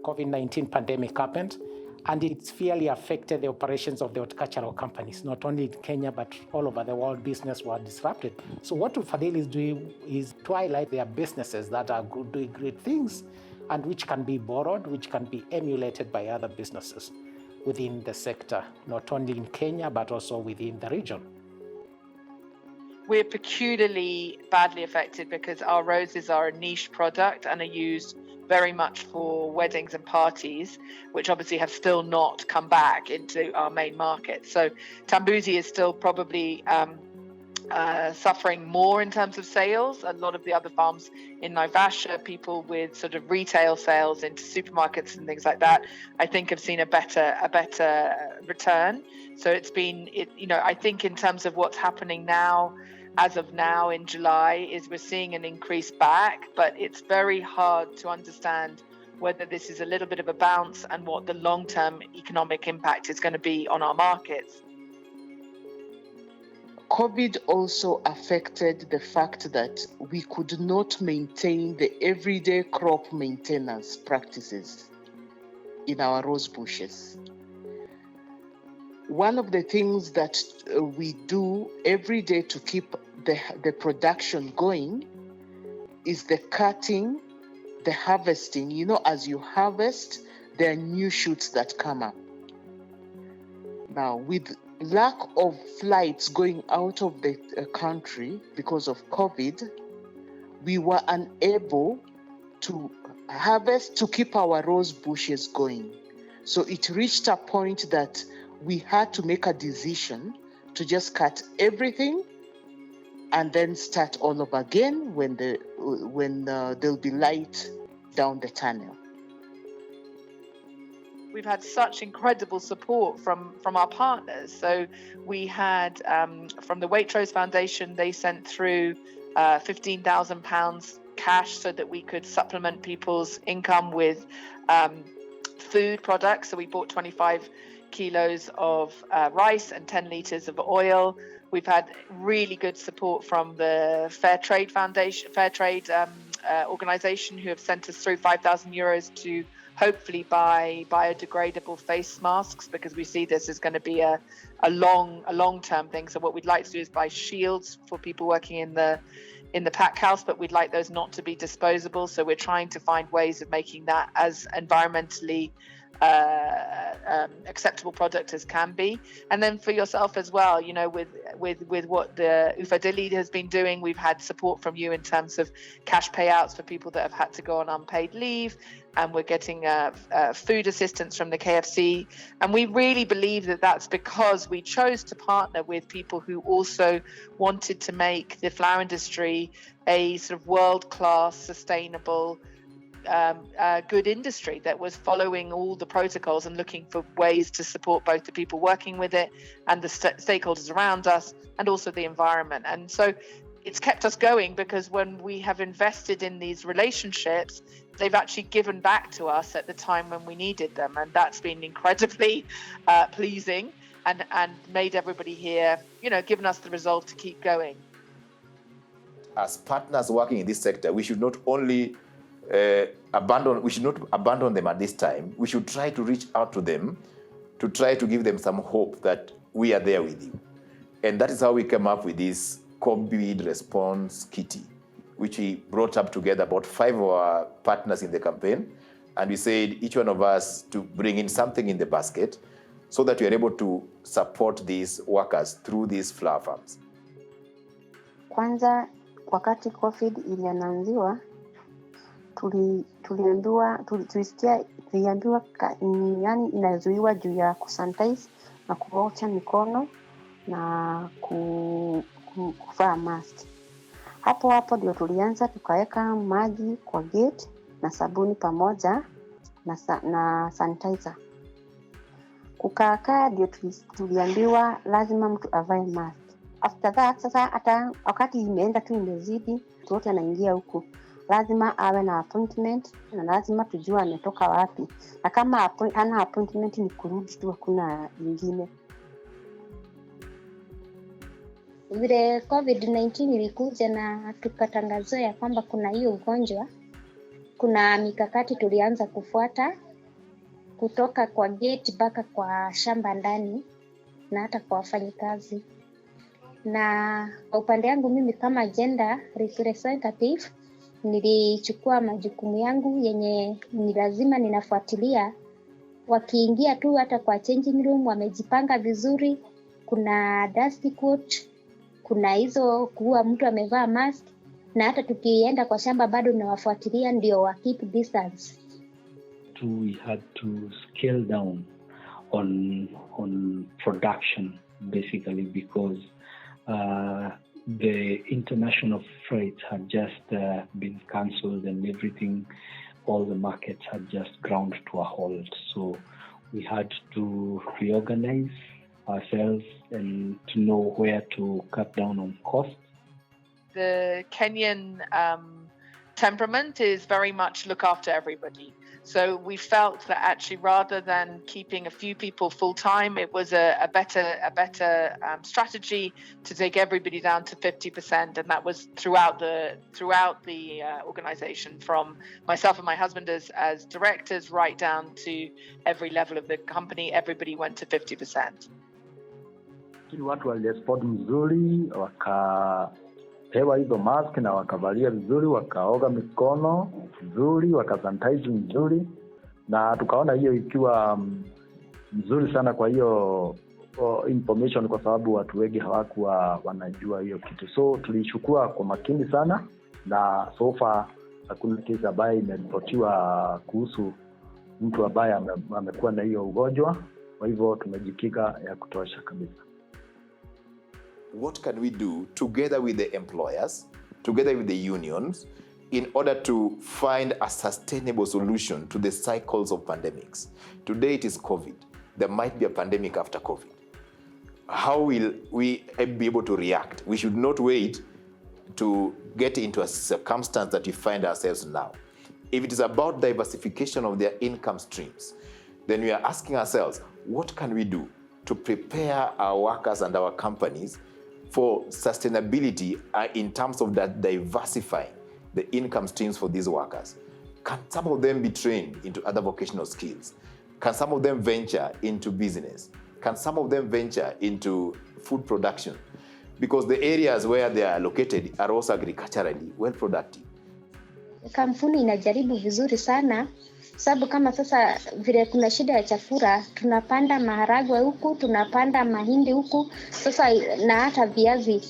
COVID-19 pandemic happened, and it's fairly affected the operations of the horticultural companies, not only in Kenya, but all over the world. Business were disrupted. So what Ufadhili is doing is to highlight their businesses that are doing great things and which can be borrowed, which can be emulated by other businesses within the sector, not only in Kenya, but also within the region. We're peculiarly badly affected because our roses are a niche product and are used very much for weddings and parties, which obviously have still not come back into our main market. So Tambuzi is still probably suffering more in terms of sales. A lot of the other farms in Naivasha, people with sort of retail sales into supermarkets and things like that, I think have seen a better return. So it's been, I think in terms of what's happening now, as of now in July, is we're seeing an increase back, but it's very hard to understand whether this is a little bit of a bounce and what the long-term economic impact is going to be on our markets. COVID also affected the fact that we could not maintain the everyday crop maintenance practices in our rose bushes. One of the things that we do every day to keep the production going is the cutting, the harvesting. As you harvest, there are new shoots that come up. Now, with lack of flights going out of the country because of COVID, we were unable to harvest to keep our rose bushes going. So it reached a point that we had to make a decision to just cut everything and then start all over again when there'll be light down the tunnel. We've had such incredible support from our partners. So we had from the Waitrose Foundation, they sent through £15,000 cash so that we could supplement people's income with food products. So we bought 25 kilos of rice and 10 litres of oil. We've had really good support from the Fair Trade organisation, who have sent us through €5,000 to hopefully buy biodegradable face masks, because we see this as going to be a long-term thing. So what we'd like to do is buy shields for people working in the pack house, but we'd like those not to be disposable. So we're trying to find ways of making that as environmentally acceptable product as can be. And then for yourself as well, with what the Ufadhili has been doing, we've had support from you in terms of cash payouts for people that have had to go on unpaid leave, and we're getting food assistance from the KFC. And we really believe that that's because we chose to partner with people who also wanted to make the flower industry a sort of world-class, sustainable, good industry that was following all the protocols and looking for ways to support both the people working with it and the stakeholders around us, and also the environment. And so it's kept us going, because when we have invested in these relationships, they've actually given back to us at the time when we needed them. And that's been incredibly pleasing and made everybody here, given us the resolve to keep going. As partners working in this sector, we should not only abandon them at this time. We should try to reach out to them, to try to give them some hope that we are there with you. And that is how we came up with this COVID response kitty, which we brought up together about 5 of our partners in the campaign. And we said each one of us to bring in something in the basket so that we are able to support these workers through these flower farms. Kwanza, wakati COVID ilianziwa, tuliambiwa yani inazuiwa juu ya kusanitize na kuosha mikono na kuvaa mask. Hapo ndio tulianza tukaweka maji kwa gate na sabuni pamoja na sanitizer. Kukaa ndio tuliambiwa lazima mtu avae mask. After that, sasa hata wakati imeenda tu imezidi, mtu wote anaingia huku lazima awe na appointment na lazima tujue ametoka wapi. Na kama hana appointment ni kurudi tu, hakuna nyingine. Vile COVID-19 ilikuja na tukatangazwa ya kwamba kuna hiyo ugonjwa, kuna mikakati tulianza kufuata kutoka kwa gate mpaka kwa shamba ndani na hata kwa wafanyikazi. Na kwa upande yangu mimi kama gender representative nilichukua majukumu yangu yenye ni lazima ninafuatilia. Wakiingia tu hata kwa changing room wamejipanga vizuri, kuna dust coat, kuna hizo kuwa mtu amevaa mask, na hata tukienda kwa shamba bado nawafuatilia ndio wa keep distance. We had to scale down on production basically because the international freight had just been cancelled and everything, all the markets had just ground to a halt. So we had to reorganize ourselves and to know where to cut down on costs. The Kenyan temperament is very much look after everybody. So we felt that actually rather than keeping a few people full time, it was a better strategy to take everybody down to 50%, and that was throughout the organization, from myself and my husband as directors right down to every level of the company. Everybody went to 50%. Watu walirespond mzuri, wakapewa hizo mask na wakavalia vizuri, wakaoga mikono vizuri, wakasanitize vizuri, na tukaona hiyo ikiwa mzuri sana. Kwa hiyo information, kwa sababu watu wengi hawakuwa wanajua hiyo kitu, so tulichukua kwa makini sana, na so far hakuna kesi ambayo imeripotiwa kuhusu mtu ambaye amekuwa na hiyo ugonjwa. Kwa hivyo tumejikinga ya kutosha kabisa. What can we do together with the employers, together with the unions, in order to find a sustainable solution to the cycles of pandemics? Today it is COVID. There might be a pandemic after COVID. How will we be able to react? We should not wait to get into a circumstance that we find ourselves now. If it is about diversification of their income streams, then we are asking ourselves, what can we do to prepare our workers and our companies for sustainability in terms of that diversifying the income streams for these workers? Can some of them be trained into other vocational skills? Can some of them venture into business? Can some of them venture into food production? Because the areas where they are located are also agriculturally well productive. Kampuni inajaribu vizuri sana, sababu kama sasa vile kuna shida ya chakula, tunapanda maharagwe huku, tunapanda mahindi huku, sasa na hata viazi